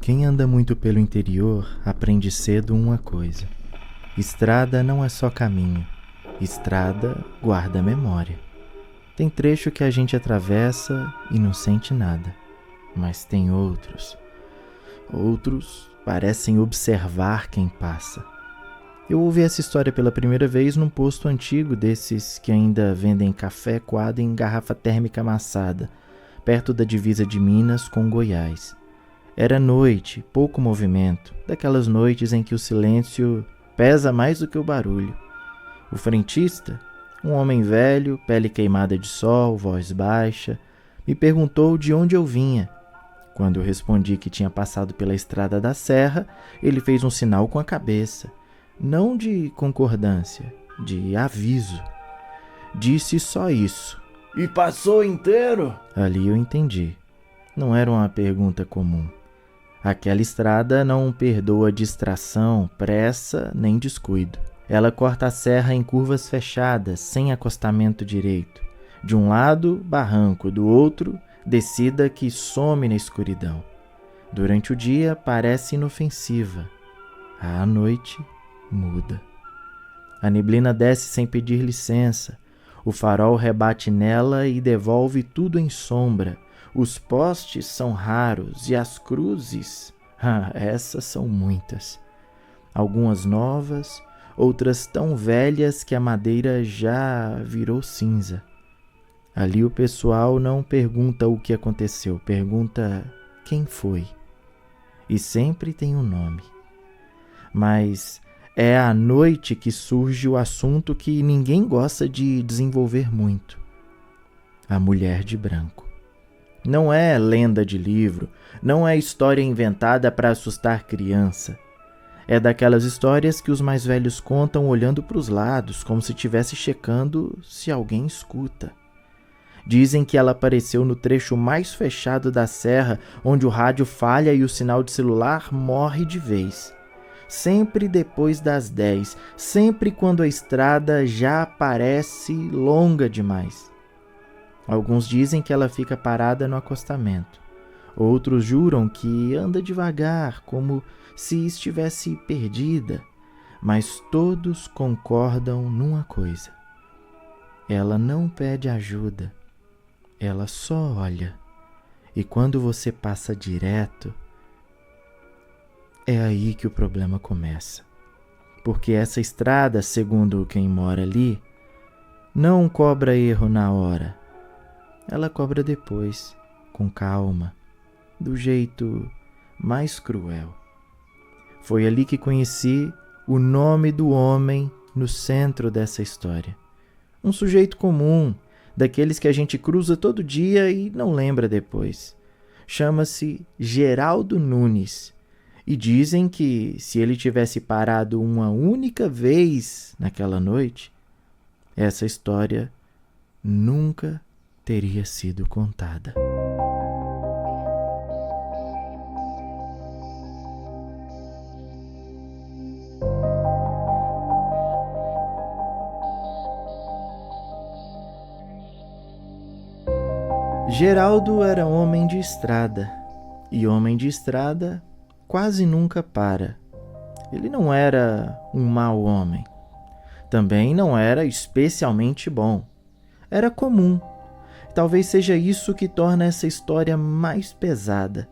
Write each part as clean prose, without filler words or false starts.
Quem anda muito pelo interior aprende cedo uma coisa: estrada não é só caminho, estrada guarda memória. Tem trecho que a gente atravessa e não sente nada, mas tem outros parecem observar quem passa. Eu ouvi essa história pela primeira vez num posto antigo desses que ainda vendem café coado em garrafa térmica amassada, perto da divisa de Minas com Goiás. Era noite, pouco movimento, daquelas noites em que o silêncio pesa mais do que o barulho. O frentista, um homem velho, pele queimada de sol, voz baixa, me perguntou de onde eu vinha. Quando eu respondi que tinha passado pela estrada da serra, ele fez um sinal com a cabeça, não de concordância, de aviso. Disse só isso. E passou inteiro? Ali eu entendi. Não era uma pergunta comum. Aquela estrada não perdoa distração, pressa nem descuido. Ela corta a serra em curvas fechadas, sem acostamento direito. De um lado, barranco, do outro, descida que some na escuridão. Durante o dia, parece inofensiva. À noite, muda. A neblina desce sem pedir licença. O farol rebate nela e devolve tudo em sombra. Os postes são raros e as cruzes, essas são muitas. Algumas novas, outras tão velhas que a madeira já virou cinza. Ali o pessoal não pergunta o que aconteceu, pergunta quem foi. E sempre tem um nome. Mas é à noite que surge o assunto que ninguém gosta de desenvolver muito: a mulher de branco. Não é lenda de livro, não é história inventada para assustar criança. É daquelas histórias que os mais velhos contam olhando para os lados, como se estivesse checando se alguém escuta. Dizem que ela apareceu no trecho mais fechado da serra, onde o rádio falha e o sinal de celular morre de vez. Sempre depois das 10, sempre quando a estrada já parece longa demais. Alguns dizem que ela fica parada no acostamento. Outros juram que anda devagar, como se estivesse perdida. Mas todos concordam numa coisa: ela não pede ajuda, ela só olha. E quando você passa direto, é aí que o problema começa. Porque essa estrada, segundo quem mora ali, não cobra erro na hora. Ela cobra depois, com calma, do jeito mais cruel. Foi ali que conheci o nome do homem no centro dessa história. Um sujeito comum, daqueles que a gente cruza todo dia e não lembra depois. Chama-se Geraldo Nunes. E dizem que se ele tivesse parado uma única vez naquela noite, essa história nunca teria sido contada. Geraldo era homem de estrada, e homem de estrada quase nunca para. Ele não era um mau homem. Também não era especialmente bom. Era comum. Talvez seja isso que torna essa história mais pesada.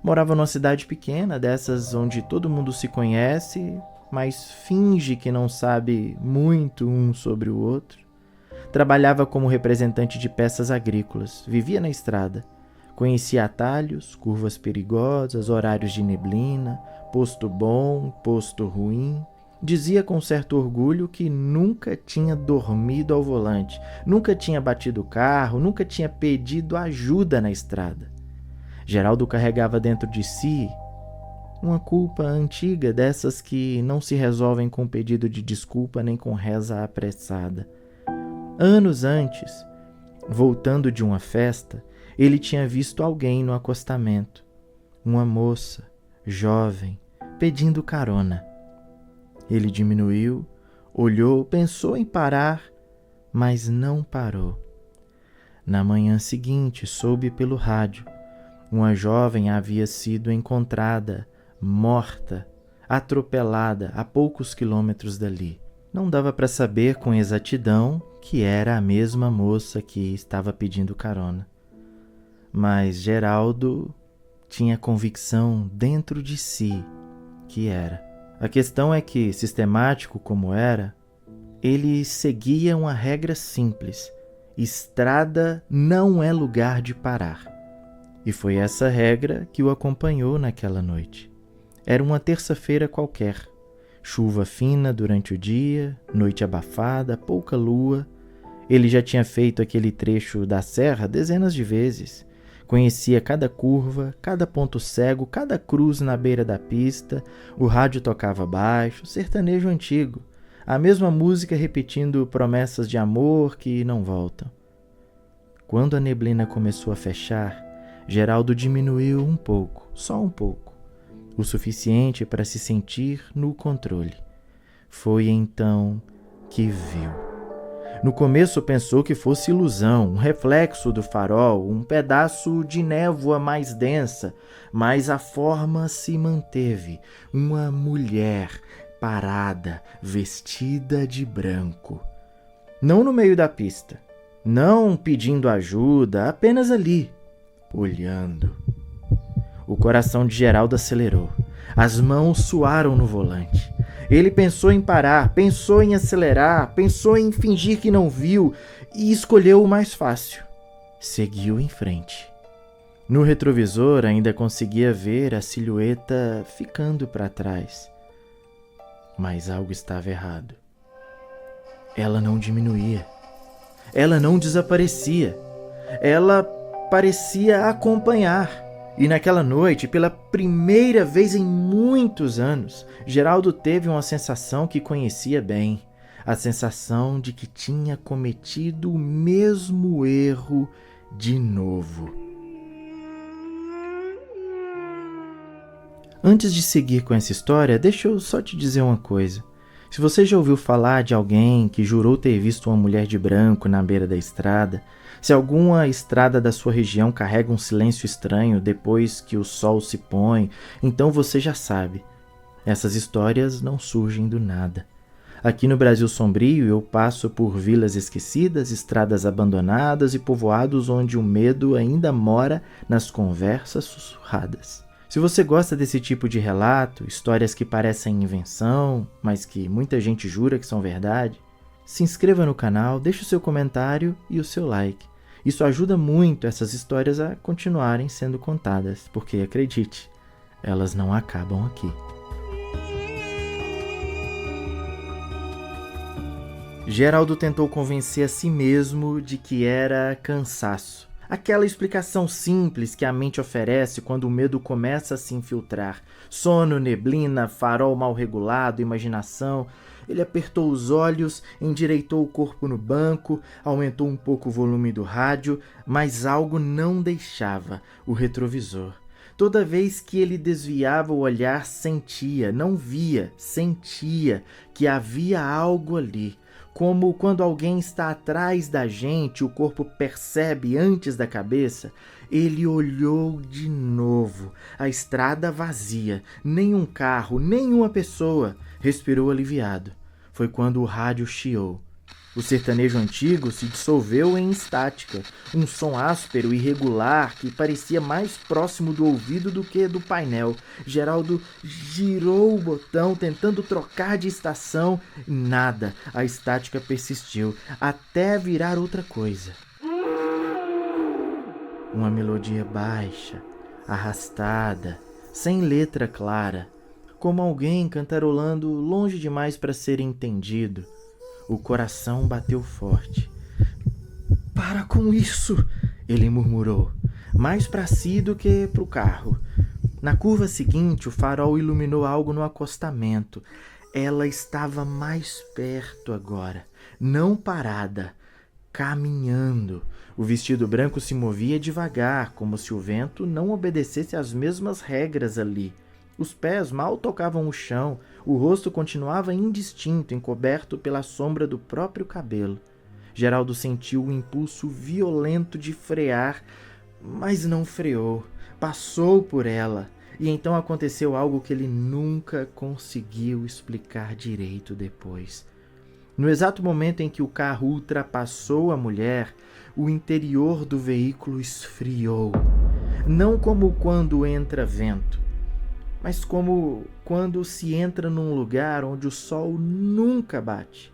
Morava numa cidade pequena, dessas onde todo mundo se conhece, mas finge que não sabe muito um sobre o outro. Trabalhava como representante de peças agrícolas, vivia na estrada. Conhecia atalhos, curvas perigosas, horários de neblina, posto bom, posto ruim. Dizia com certo orgulho que nunca tinha dormido ao volante, nunca tinha batido o carro, nunca tinha pedido ajuda na estrada. Geraldo carregava dentro de si uma culpa antiga, dessas que não se resolvem com pedido de desculpa nem com reza apressada. Anos antes, voltando de uma festa, ele tinha visto alguém no acostamento. Uma moça, jovem, pedindo carona. Ele diminuiu, olhou, pensou em parar, mas não parou. Na manhã seguinte, soube pelo rádio. Uma jovem havia sido encontrada, morta, atropelada a poucos quilômetros dali. Não dava para saber com exatidão que era a mesma moça que estava pedindo carona. Mas Geraldo tinha convicção dentro de si que era. A questão é que, sistemático como era, ele seguia uma regra simples: estrada não é lugar de parar. E foi essa regra que o acompanhou naquela noite. Era uma terça-feira qualquer. Chuva fina durante o dia, noite abafada, pouca lua. Ele já tinha feito aquele trecho da serra dezenas de vezes. Conhecia cada curva, cada ponto cego, cada cruz na beira da pista. O rádio tocava baixo, sertanejo antigo. A mesma música repetindo promessas de amor que não voltam. Quando a neblina começou a fechar, Geraldo diminuiu um pouco, só um pouco, o suficiente para se sentir no controle. Foi então que viu. No começo pensou que fosse ilusão, um reflexo do farol, um pedaço de névoa mais densa, mas a forma se manteve. Uma mulher parada, vestida de branco. Não no meio da pista, não pedindo ajuda, apenas ali, olhando. O coração de Geraldo acelerou. As mãos suaram no volante. Ele pensou em parar, pensou em acelerar, pensou em fingir que não viu e escolheu o mais fácil. Seguiu em frente. No retrovisor ainda conseguia ver a silhueta ficando para trás. Mas algo estava errado. Ela não diminuía. Ela não desaparecia. Ela parecia acompanhar. E naquela noite, pela primeira vez em muitos anos, Geraldo teve uma sensação que conhecia bem. A sensação de que tinha cometido o mesmo erro de novo. Antes de seguir com essa história, deixa eu só te dizer uma coisa. Se você já ouviu falar de alguém que jurou ter visto uma mulher de branco na beira da estrada, se alguma estrada da sua região carrega um silêncio estranho depois que o sol se põe, então você já sabe. Essas histórias não surgem do nada. Aqui no Brasil Sombrio eu passo por vilas esquecidas, estradas abandonadas e povoados onde o medo ainda mora nas conversas sussurradas. Se você gosta desse tipo de relato, histórias que parecem invenção, mas que muita gente jura que são verdade, se inscreva no canal, deixe o seu comentário e o seu like. Isso ajuda muito essas histórias a continuarem sendo contadas, porque, acredite, elas não acabam aqui. Geraldo tentou convencer a si mesmo de que era cansaço. Aquela explicação simples que a mente oferece quando o medo começa a se infiltrar. Sono, neblina, farol mal regulado, imaginação. Ele apertou os olhos, endireitou o corpo no banco, aumentou um pouco o volume do rádio, mas algo não deixava: o retrovisor. Toda vez que ele desviava o olhar, sentia, não via, sentia que havia algo ali. Como quando alguém está atrás da gente, o corpo percebe antes da cabeça. Ele olhou de novo. A estrada vazia, nenhum carro, nenhuma pessoa. Respirou aliviado. Foi quando o rádio chiou. O sertanejo antigo se dissolveu em estática, um som áspero e irregular que parecia mais próximo do ouvido do que do painel. Geraldo girou o botão tentando trocar de estação e nada, a estática persistiu até virar outra coisa. Uma melodia baixa, arrastada, sem letra clara, como alguém cantarolando longe demais para ser entendido. O coração bateu forte. "Para com isso!" ele murmurou, mais para si do que para o carro. Na curva seguinte, o farol iluminou algo no acostamento. Ela estava mais perto agora, não parada, caminhando. O vestido branco se movia devagar, como se o vento não obedecesse às mesmas regras ali. Os pés mal tocavam o chão, o rosto continuava indistinto, encoberto pela sombra do próprio cabelo. Geraldo sentiu o impulso violento de frear, mas não freou. passou por ela. E então aconteceu algo que ele nunca conseguiu explicar direito depois. No exato momento em que o carro ultrapassou a mulher, o interior do veículo esfriou. Não como quando entra vento, mas como quando se entra num lugar onde o sol nunca bate.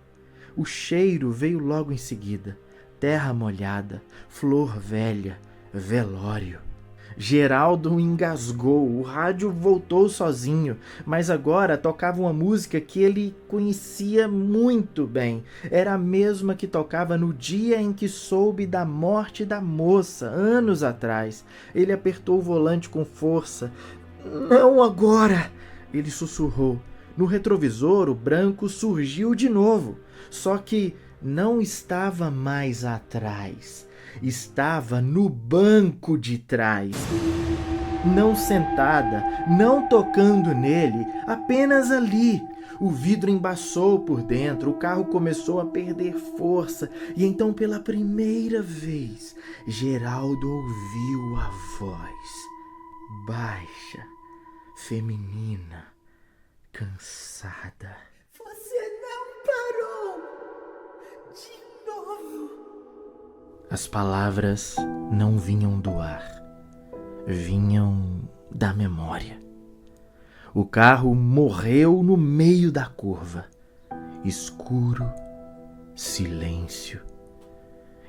O cheiro veio logo em seguida. Terra molhada, flor velha, velório. Geraldo engasgou, o rádio voltou sozinho, mas agora tocava uma música que ele conhecia muito bem. Era a mesma que tocava no dia em que soube da morte da moça, anos atrás. Ele apertou o volante com força. "Não agora!" ele sussurrou. No retrovisor, o branco surgiu de novo, só que não estava mais atrás. Estava no banco de trás. Não sentada, não tocando nele, apenas ali. O vidro embaçou por dentro, o carro começou a perder força e então, pela primeira vez, Geraldo ouviu a voz, baixa, feminina, cansada. "Você não parou! De novo!" As palavras não vinham do ar, vinham da memória. O carro morreu no meio da curva. Escuro, silêncio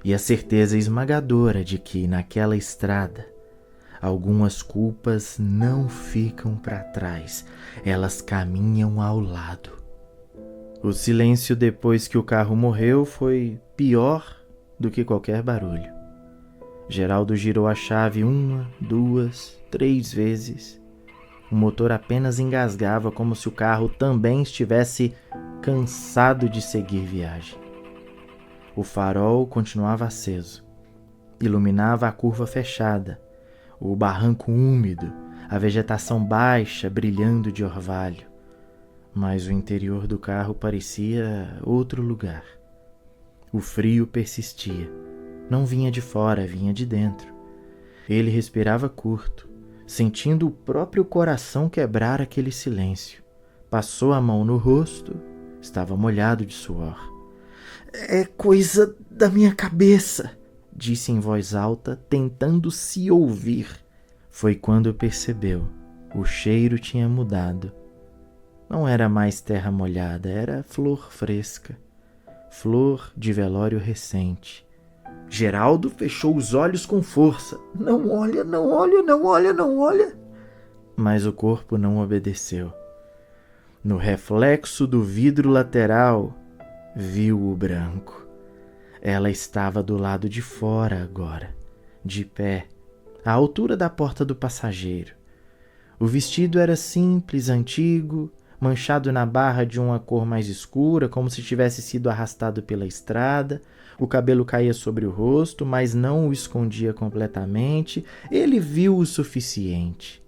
e a certeza esmagadora de que naquela estrada algumas culpas não ficam para trás, elas caminham ao lado. O silêncio depois que o carro morreu foi pior do que qualquer barulho. Geraldo girou a chave 1, 2, 3 vezes. O motor apenas engasgava como se o carro também estivesse cansado de seguir viagem. O farol continuava aceso. Iluminava a curva fechada, o barranco úmido, a vegetação baixa brilhando de orvalho. Mas o interior do carro parecia outro lugar. O frio persistia. Não vinha de fora, vinha de dentro. Ele respirava curto, sentindo o próprio coração quebrar aquele silêncio. Passou a mão no rosto, estava molhado de suor. "É coisa da minha cabeça", disse em voz alta, tentando se ouvir. Foi quando percebeu. O cheiro tinha mudado. Não era mais terra molhada, era flor fresca. Flor de velório recente. Geraldo fechou os olhos com força. "Não olha, não olha, não olha, não olha." Mas o corpo não obedeceu. No reflexo do vidro lateral, viu o branco. Ela estava do lado de fora agora, de pé, à altura da porta do passageiro. O vestido era simples, antigo, manchado na barra de uma cor mais escura, como se tivesse sido arrastado pela estrada. O cabelo caía sobre o rosto, mas não o escondia completamente. Ele viu o suficiente.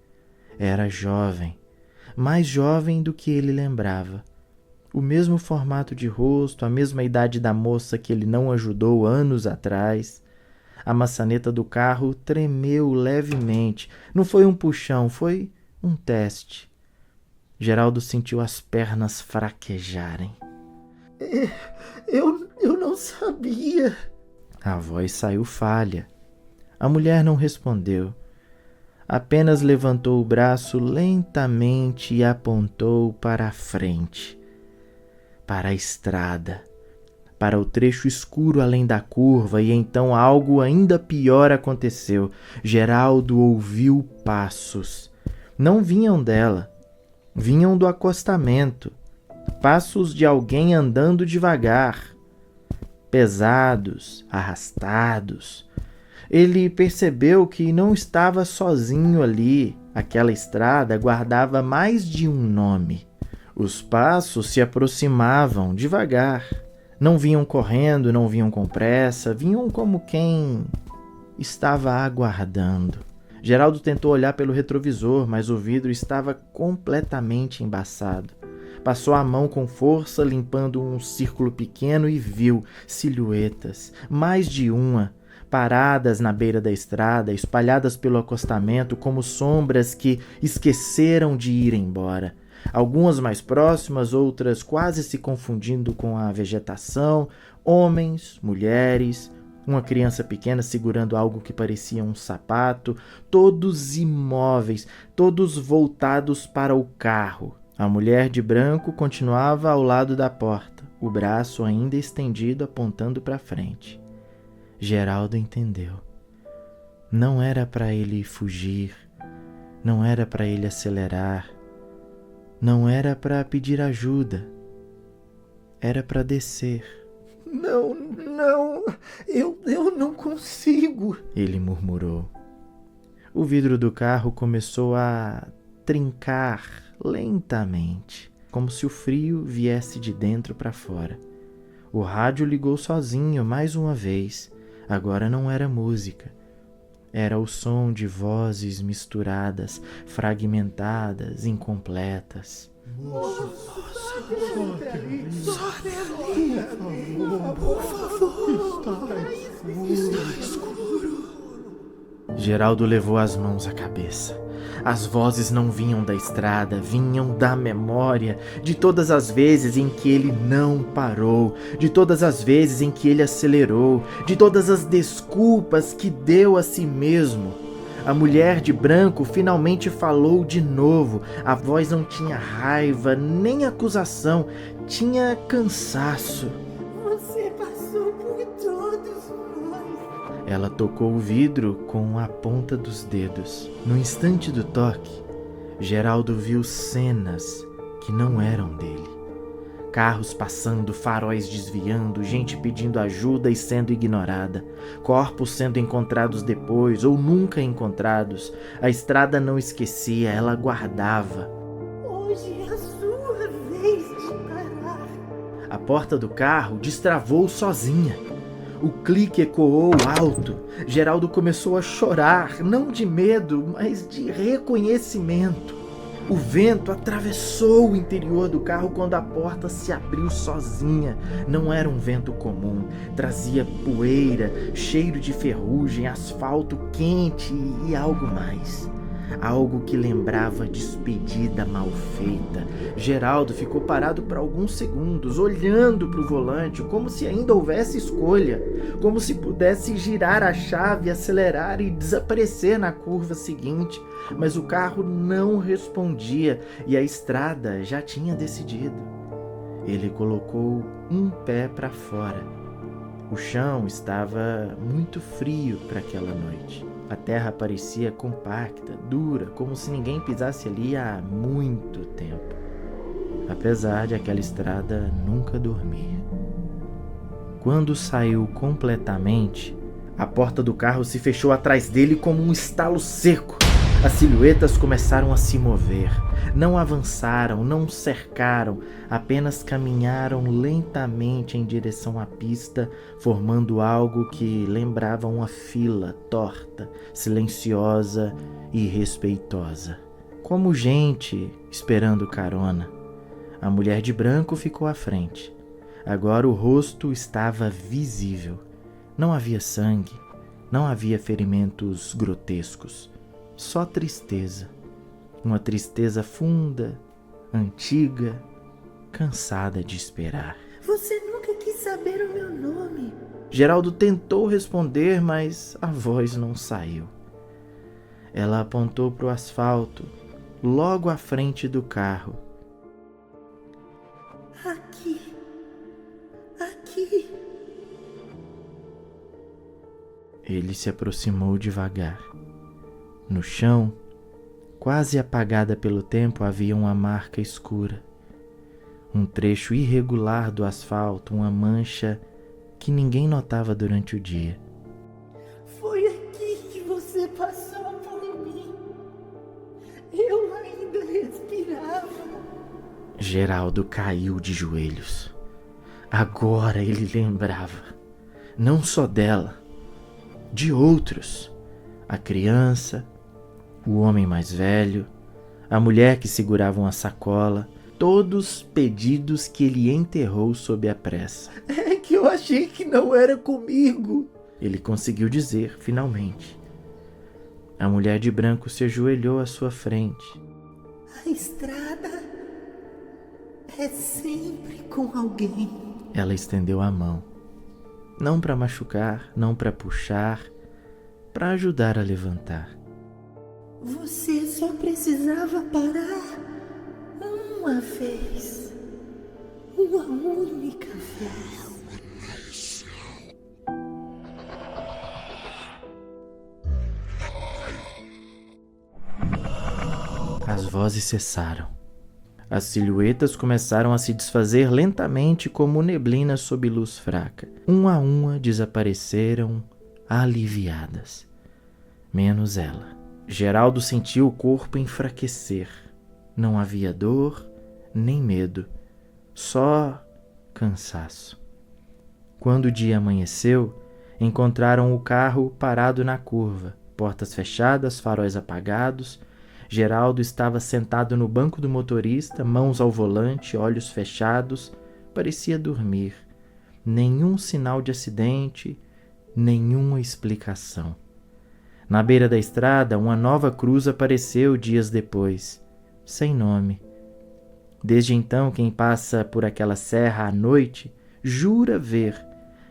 Era jovem, mais jovem do que ele lembrava. O mesmo formato de rosto, a mesma idade da moça que ele não ajudou anos atrás. A maçaneta do carro tremeu levemente. Não foi um puxão, foi um teste. Geraldo sentiu as pernas fraquejarem. Eu não sabia." A voz saiu falha. A mulher não respondeu. Apenas levantou o braço lentamente e apontou para a frente, para a estrada, para o trecho escuro além da curva, e então algo ainda pior aconteceu. Geraldo ouviu passos. Não vinham dela. Vinham do acostamento, passos de alguém andando devagar, pesados, arrastados. Ele percebeu que não estava sozinho ali. Aquela estrada guardava mais de um nome. Os passos se aproximavam devagar. Não vinham correndo, não vinham com pressa, vinham como quem estava aguardando. Geraldo tentou olhar pelo retrovisor, mas o vidro estava completamente embaçado. Passou a mão com força, limpando um círculo pequeno, e viu silhuetas, mais de uma, paradas na beira da estrada, espalhadas pelo acostamento como sombras que esqueceram de ir embora. Algumas mais próximas, outras quase se confundindo com a vegetação, homens, mulheres, uma criança pequena segurando algo que parecia um sapato, todos imóveis, todos voltados para o carro. A mulher de branco continuava ao lado da porta, o braço ainda estendido apontando para frente. Geraldo entendeu. Não era para ele fugir, não era para ele acelerar, não era para pedir ajuda, era para descer. Não, eu não consigo, ele murmurou. O vidro do carro começou a trincar lentamente, como se o frio viesse de dentro para fora. O rádio ligou sozinho mais uma vez. Agora não era música. Era o som de vozes misturadas, fragmentadas, incompletas. Geraldo levou as mãos à cabeça. As vozes não vinham da estrada, vinham da memória, de todas as vezes em que ele não parou, de todas as vezes em que ele acelerou, de todas as desculpas que deu a si mesmo. A mulher de branco finalmente falou de novo. A voz não tinha raiva, nem acusação, tinha cansaço. Você passou por todos nós. Ela tocou o vidro com a ponta dos dedos. No instante do toque, Geraldo viu cenas que não eram dele. Carros passando, faróis desviando, gente pedindo ajuda e sendo ignorada. Corpos sendo encontrados depois ou nunca encontrados. A estrada não esquecia, ela guardava. Hoje é a sua vez de parar. A porta do carro destravou sozinha. O clique ecoou alto. Geraldo começou a chorar, não de medo, mas de reconhecimento. O vento atravessou o interior do carro quando a porta se abriu sozinha. Não era um vento comum. Trazia poeira, cheiro de ferrugem, asfalto quente e algo mais. Algo que lembrava despedida mal feita. Geraldo ficou parado por alguns segundos, olhando para o volante, como se ainda houvesse escolha, como se pudesse girar a chave, acelerar e desaparecer na curva seguinte. Mas o carro não respondia e a estrada já tinha decidido. Ele colocou um pé para fora. O chão estava muito frio para aquela noite. A terra parecia compacta, dura, como se ninguém pisasse ali há muito tempo. Apesar de aquela estrada nunca dormir. Quando saiu completamente, a porta do carro se fechou atrás dele como um estalo seco. As silhuetas começaram a se mover. Não avançaram, não cercaram, apenas caminharam lentamente em direção à pista, formando algo que lembrava uma fila torta, silenciosa e respeitosa. Como gente esperando carona. A mulher de branco ficou à frente. Agora o rosto estava visível. Não havia sangue, não havia ferimentos grotescos. Só tristeza. Uma tristeza funda, antiga, cansada de esperar. Você nunca quis saber o meu nome. Geraldo tentou responder, mas a voz não saiu. Ela apontou para o asfalto, logo à frente do carro. Aqui. Ele se aproximou devagar. No chão, quase apagada pelo tempo, havia uma marca escura. Um trecho irregular do asfalto, uma mancha que ninguém notava durante o dia. Foi aqui que você passou por mim. Eu ainda respirava. Geraldo caiu de joelhos. Agora ele lembrava, não só dela, de outros. A criança, o homem mais velho, a mulher que segurava uma sacola, todos pedidos que ele enterrou sob a pressa. É que eu achei que não era comigo. Ele conseguiu dizer, finalmente. A mulher de branco se ajoelhou à sua frente. A estrada é sempre com alguém. Ela estendeu a mão. Não para machucar, não para puxar, para ajudar a levantar. Você só precisava parar uma vez. Uma única vez. As vozes cessaram. As silhuetas começaram a se desfazer lentamente como neblina sob luz fraca. Uma a uma desapareceram, aliviadas. Menos ela. Geraldo sentiu o corpo enfraquecer. Não havia dor, nem medo. Só cansaço. Quando o dia amanheceu, encontraram o carro parado na curva. Portas fechadas, faróis apagados. Geraldo estava sentado no banco do motorista, mãos ao volante, olhos fechados. Parecia dormir. Nenhum sinal de acidente, nenhuma explicação. Na beira da estrada, uma nova cruz apareceu dias depois, sem nome. Desde então, quem passa por aquela serra à noite jura ver,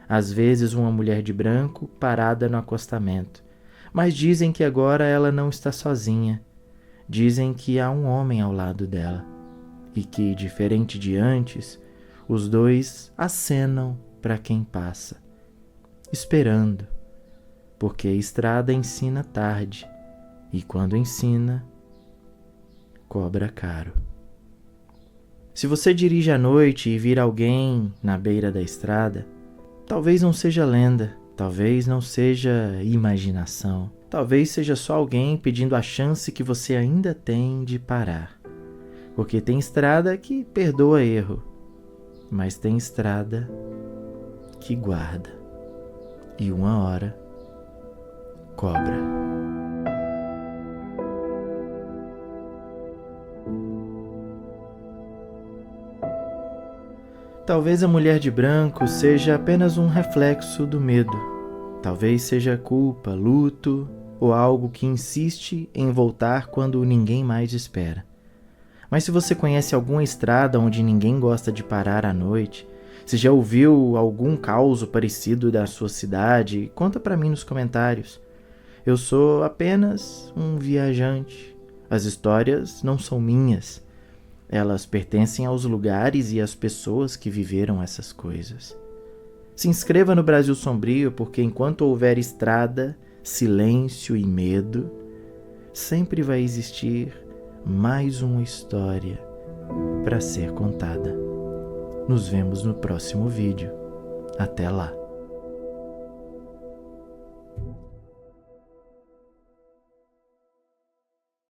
às vezes, uma mulher de branco parada no acostamento. Mas dizem que agora ela não está sozinha. Dizem que há um homem ao lado dela e que, diferente de antes, os dois acenam para quem passa, esperando, porque a estrada ensina tarde e, quando ensina, cobra caro. Se você dirige à noite e vir alguém na beira da estrada, talvez não seja lenda, talvez não seja imaginação. Talvez seja só alguém pedindo a chance que você ainda tem de parar. Porque tem estrada que perdoa erro, mas tem estrada que guarda. E uma hora cobra. Talvez a mulher de branco seja apenas um reflexo do medo. Talvez seja culpa, luto ou algo que insiste em voltar quando ninguém mais espera. Mas se você conhece alguma estrada onde ninguém gosta de parar à noite, se já ouviu algum caso parecido da sua cidade, conta para mim nos comentários. Eu sou apenas um viajante. As histórias não são minhas. Elas pertencem aos lugares e às pessoas que viveram essas coisas. Se inscreva no Brasil Sombrio, porque enquanto houver estrada, silêncio e medo, sempre vai existir mais uma história para ser contada. Nos vemos no próximo vídeo. Até lá!